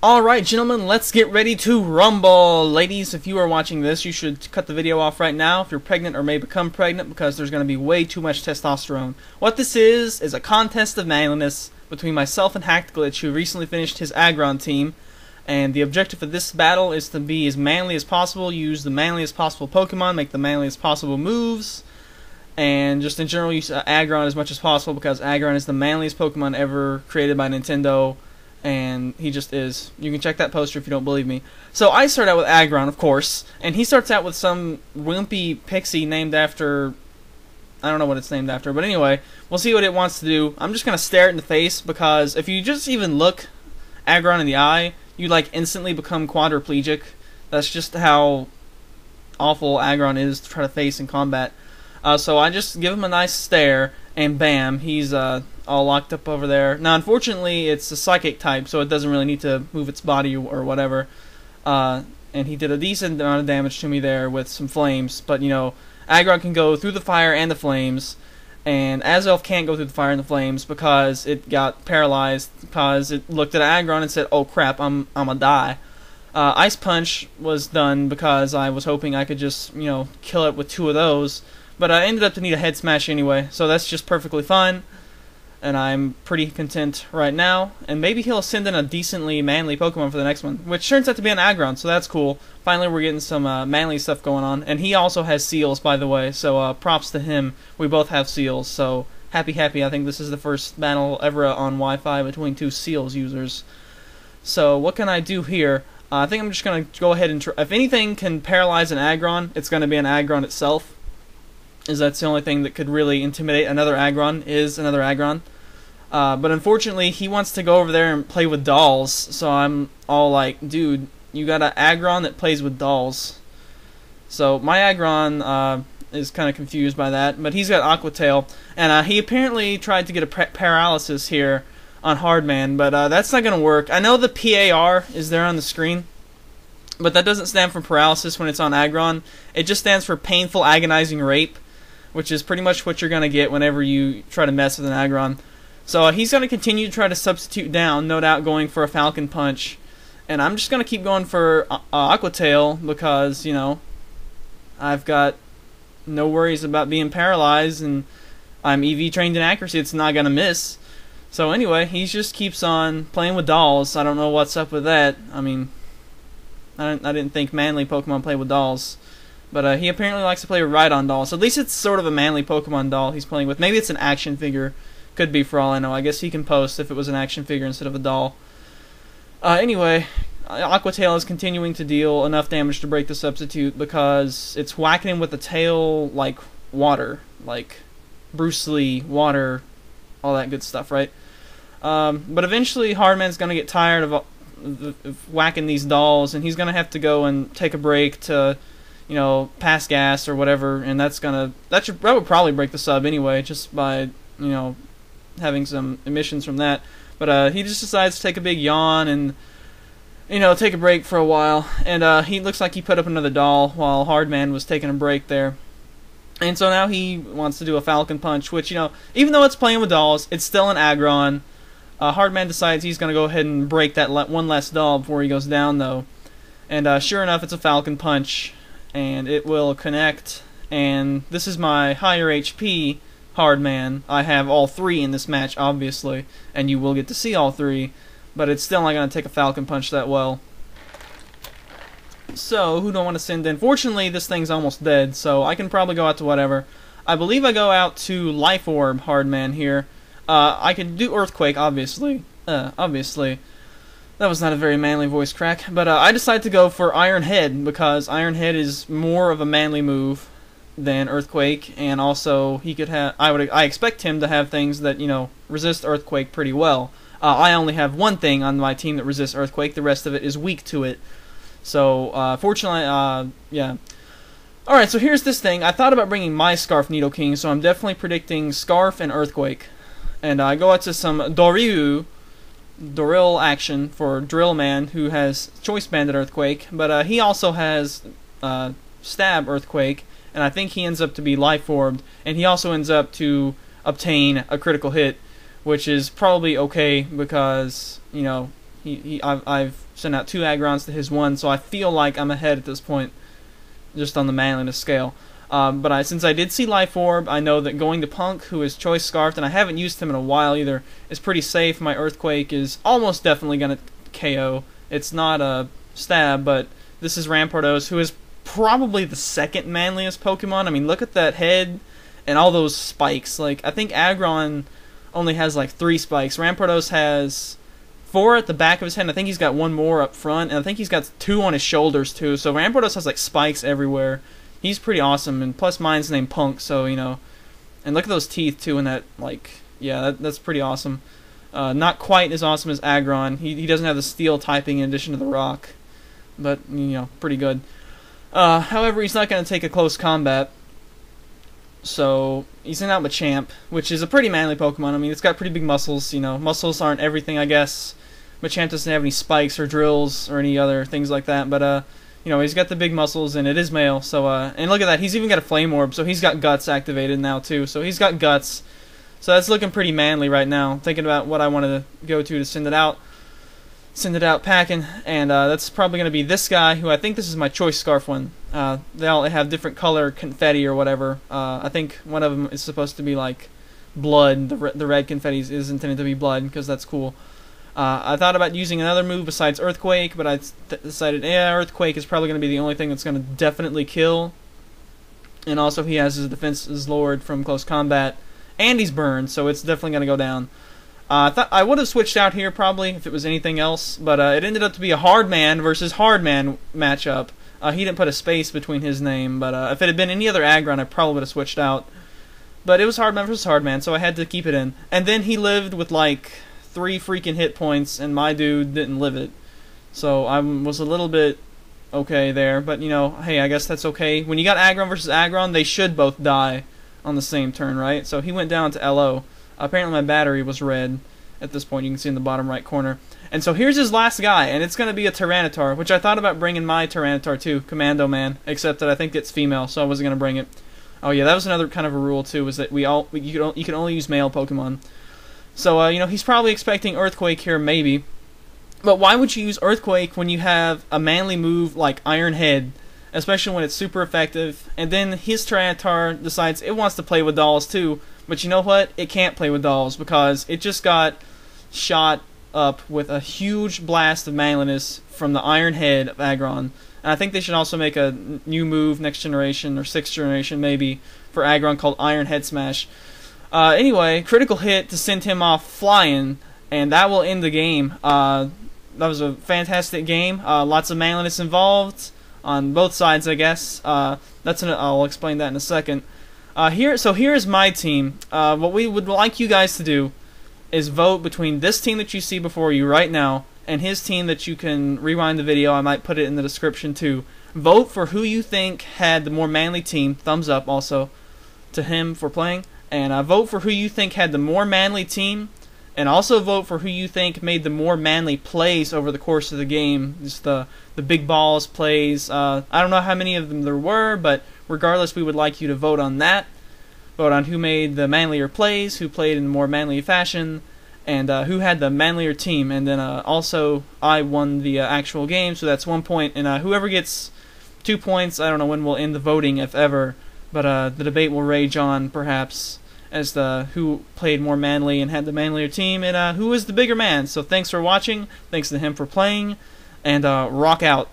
Alright, gentlemen, let's get ready to rumble. Ladies, if you are watching this, you should cut the video off right now if you're pregnant or may become pregnant, because there's going to be way too much testosterone. What this is a contest of manliness between myself and HackedGlitch, who recently finished his AGGRON team. And the objective of this battle is to be as manly as possible, use the manliest possible Pokemon, make the manliest possible moves, and just in general use AGGRON as much as possible, because AGGRON is the manliest Pokemon ever created by Nintendo. And he just is. You can check that poster if you don't believe me. So I start out with AGGRON, of course, and he starts out with some wimpy pixie named after... I don't know what it's named after, but anyway, we'll see what it wants to do. I'm just going to stare it in the face, because if you just even look AGGRON in the eye, you like instantly become quadriplegic. That's just how awful AGGRON is to try to face in combat. So I just give him a nice stare, and bam, he's all locked up over there. Now, unfortunately, it's a psychic type, so it doesn't really need to move its body or whatever. And he did a decent amount of damage to me there with some flames. But, you know, AGGRON can go through the fire and the flames, and Azelf can't go through the fire and the flames because it got paralyzed, because it looked at AGGRON and said, "Oh crap, I'm gonna die." Ice Punch was done because I was hoping I could just, you know, kill it with 2 of those. But I ended up to need a head smash anyway, so that's just perfectly fine. And I'm pretty content right now. And maybe he'll send in a decently manly Pokemon for the next one, which turns out to be an Agggron, so that's cool. Finally, we're getting some manly stuff going on. And he also has seals, by the way, so props to him. We both have seals, so happy. I think this is the first battle ever on Wi-Fi between 2 seals users. So what can I do here? I think I'm just going to go ahead and try. If anything can paralyze an Agggron, it's going to be an Agggron itself. That's the only thing that could really intimidate another Agggron, is another Agggron. But unfortunately, he wants to go over there and play with dolls, so I'm all like, dude, you got an Agggron that plays with dolls. So my Agggron is kind of confused by that, but he's got Aqua Tail, and he apparently tried to get a paralysis here on Hardman, but that's not going to work. I know the PAR is there on the screen, but that doesn't stand for paralysis when it's on Agggron. It just stands for painful, agonizing rape, which is pretty much what you're going to get whenever you try to mess with an Agggron. So he's going to continue to try to substitute down, no doubt going for a Falcon Punch. And I'm just going to keep going for Aqua Tail because, you know, I've got no worries about being paralyzed, and I'm EV trained in accuracy. It's not going to miss. So anyway, he just keeps on playing with dolls. I don't know what's up with that. I mean, I didn't think manly Pokemon play with dolls. But he apparently likes to play with Rhydon dolls. At least it's sort of a manly Pokemon doll he's playing with. Maybe it's an action figure. Could be, for all I know. I guess he can post if it was an action figure instead of a doll. Anyway, Aqua Tail is continuing to deal enough damage to break the substitute, because it's whacking him with the tail like water. Like Bruce Lee, water, all that good stuff, right? But eventually Hardman's going to get tired of whacking these dolls, and he's going to have to go and take a break to, you know, pass gas or whatever, and that would probably break the sub anyway, just by, you know, having some emissions from that. But he just decides to take a big yawn and, you know, take a break for a while. And he looks like he put up another doll while Hardman was taking a break there. And so now he wants to do a Falcon Punch, which, you know, even though it's playing with dolls, it's still an Agggron. Hardman decides he's going to go ahead and break that one last doll before he goes down, though. And sure enough, it's a Falcon Punch, and it will connect. And this is my higher HP Hardman. I have all 3 in this match, obviously, and you will get to see all 3, but it's still not going to take a Falcon Punch that well. So, who do I want to send in? Fortunately, this thing's almost dead, so I can probably go out to whatever. I believe I go out to Life Orb Hardman here. I could do Earthquake, obviously. Obviously. That was not a very manly voice crack, but I decided to go for Iron Head, because Iron Head is more of a manly move than Earthquake, and also he could have, I expect him to have things that, you know, resist Earthquake pretty well. I only have one thing on my team that resists Earthquake, the rest of it is weak to it. So, fortunately, yeah. Alright, so here's this thing. I thought about bringing my Scarf Nidoking, so I'm definitely predicting Scarf and Earthquake. And I go out to some Doril action for Drill Man, who has Choice Banded Earthquake, but he also has Stab Earthquake, and I think he ends up to be Life Orbed, and he also ends up to obtain a critical hit, which is probably okay because, you know, I've sent out 2 Aggrons to his 1, so I feel like I'm ahead at this point, just on the manliness scale. But since I did see Life Orb, I know that going to Punk, who is Choice Scarfed, and I haven't used him in a while either, is pretty safe. My Earthquake is almost definitely going to KO. It's not a stab, but this is Rampardos, who is probably the second manliest Pokemon. I mean, look at that head and all those spikes. Like, I think Aggron only has like 3 spikes. Rampardos has 4 at the back of his head, and I think he's got 1 more up front, and I think he's got 2 on his shoulders too. So Rampardos has like spikes everywhere. He's pretty awesome, and plus mine's named Punk, so, you know. And look at those teeth, too, and that, like, yeah, that's pretty awesome. Not quite as awesome as Aggron. He doesn't have the steel typing in addition to the rock, but, you know, pretty good. However, he's not going to take a close combat, so he's in out Machamp, which is a pretty manly Pokemon. I mean, it's got pretty big muscles, you know. Muscles aren't everything, I guess. Machamp doesn't have any spikes or drills or any other things like that, but, you know, he's got the big muscles, and it is male, so, and look at that, he's even got a Flame Orb, so he's got Guts activated now, too, so he's got Guts, so that's looking pretty manly right now. I'm thinking about what I want to go to send it out packing, and, that's probably going to be this guy, who I think this is my Choice Scarf one. They all have different color confetti or whatever. I think one of them is supposed to be, like, blood. The red confetti is intended to be blood, because that's cool. I thought about using another move besides Earthquake, but I decided, yeah, Earthquake is probably going to be the only thing that's going to definitely kill. And also he has his defenses lowered from close combat, and he's burned, so it's definitely going to go down. I thought I would have switched out here probably if it was anything else, but it ended up to be a Hard Man versus Hard Man matchup. He didn't put a space between his name, but if it had been any other Aggron, I probably would have switched out. But it was Hard Man versus Hard Man, so I had to keep it in. And then he lived with like 3 freaking hit points, and my dude didn't live it. So I was a little bit okay there, but, you know, hey, I guess that's okay. When you got Aggron versus Aggron, they should both die on the same turn, right? So he went down to LO. Apparently my battery was red at this point. You can see in the bottom right corner. And so here's his last guy, and it's going to be a Tyranitar, which I thought about bringing my Tyranitar too, Commando Man, except that I think it's female, so I wasn't going to bring it. Oh yeah, that was another kind of a rule too, was that you can only use male Pokemon. So, you know, he's probably expecting Earthquake here, maybe. But why would you use Earthquake when you have a manly move like Iron Head, especially when it's super effective? And then his Tyranitar decides it wants to play with dolls too, but you know what? It can't play with dolls because it just got shot up with a huge blast of manliness from the Iron Head of Aggron. And I think they should also make a new move next generation, or 6th generation maybe, for Aggron called Iron Head Smash. Anyway, critical hit to send him off flying, and that will end the game. That was a fantastic game. Lots of manliness involved on both sides, I guess. I'll explain that in a second. So here's my team. What we would like you guys to do is vote between this team that you see before you right now and his team that you can rewind the video. I might put it in the description too. Vote for who you think had the more manly team. Thumbs up also to him for playing. And vote for who you think had the more manly team, and also vote for who you think made the more manly plays over the course of the game. Just the big balls plays. I don't know how many of them there were, but regardless, we would like you to vote on that. Vote on who made the manlier plays, who played in a more manly fashion, and who had the manlier team. And then also, I won the actual game, so that's 1 point. And whoever gets 2 points, I don't know when we'll end the voting, if ever. But the debate will rage on, perhaps, as to who played more manly and had the manlier team, and who was the bigger man. So thanks for watching, thanks to him for playing, and rock out.